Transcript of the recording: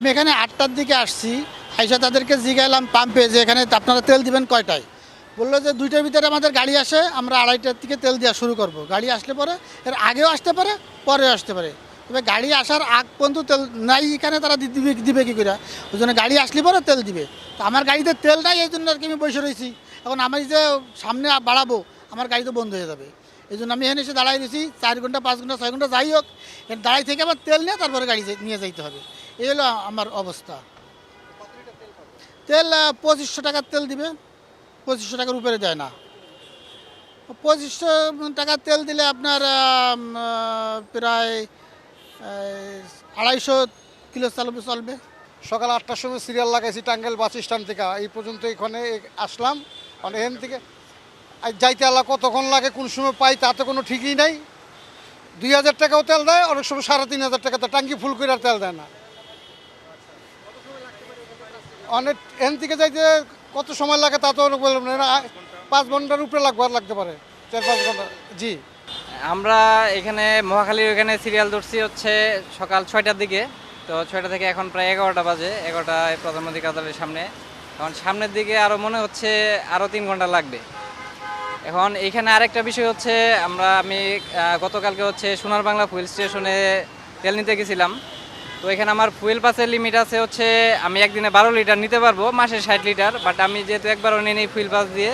আমি এখানে ৮টার দিকে আসছি, আইসা তাদেরকে জিজ্ঞাসলাম পাম্পে যে এখানে আপনারা তেল দিবেন কয়টায়। বললো যে ২টার ভিতরে আমাদের গাড়ি আসে, আমরা ২:৩০টার থেকে তেল দেওয়া শুরু করব। গাড়ি আসলে পরে এর আগেও আসতে পারে, পরেও আসতে পারে। তবে গাড়ি আসার আগ পর্যন্ত তেল নাই এখানে, তারা দিবে কী করে? ওই জন্য গাড়ি আসলে পরে তেল দিবে। তো আমার গাড়িতে তেল নাই, এই জন্য আর কি আমি বসে রয়েছি। এখন আমি যে সামনে বাড়াবো, আমার গাড়ি তো বন্ধ হয়ে যাবে। এই জন্য আমি এখানে এসে দাঁড়াই দিয়েছি ৪ ঘন্টা 5 ঘন্টা 6 ঘন্টা যাই হোক, দাঁড়াই থেকে আবার তেল নিয়ে তারপরে গাড়ি নিয়ে যাইতে হবে। এই হলো আমার অবস্থা। তেল ২৫০০ টাকার তেল দিবে, ২৫০০ টাকার উপরে দেয় না। ২৫০০ টাকার তেল দিলে আপনার প্রায় ২৫০ কিলো চলবে। সকাল ৮টার সময় সিরিয়াল লাগাইছি টাঙ্গাইল বাস স্ট্যান্ড থেকে এই পর্যন্ত এখানে আসলাম। মানে এখান থেকে যাইতে আল্লাহ কতক্ষণ লাগে, কোন সময় পাই তাতে কোনো ঠিকই নাই। ২,০০০ টাকাও তেল দেয়, অনেক সময় ৩,৫০০ টাকা, তো টাঙ্কি ফুল করে আর তেল দেয় না। অনেক এখান থেকে যাইতে কত সময় লাগে তা তো বললাম না, ৫ ঘন্টার উপরে লাগতে পারে, ৪-৫ ঘন্টা। জি, আমরা এখানে মহাখালীর ওখানে সিরিয়াল ধরছি হচ্ছে সকাল ৬টার দিকে। তো ৬টা থেকে এখন প্রায় ১১টা বাজে, ১১টায় প্রধানমন্ত্রী কার্যালয়ের সামনে। এখন সামনের দিকে আরও মনে হচ্ছে আরও 3 ঘন্টা লাগবে। এখন এইখানে আরেকটা বিষয় হচ্ছে আমি গতকালকে হচ্ছে সোনার বাংলা ফুয়েল স্টেশনে তেল নিতে গেছিলাম। তো এখানে আমার ফুয়েল পাসের লিমিট আছে হচ্ছে আমি একদিনে ১২ লিটার নিতে পারবো, মাসে ৬০ লিটার। বাট আমি যেহেতু একবারও নিই ফুয়েল পাস দিয়ে,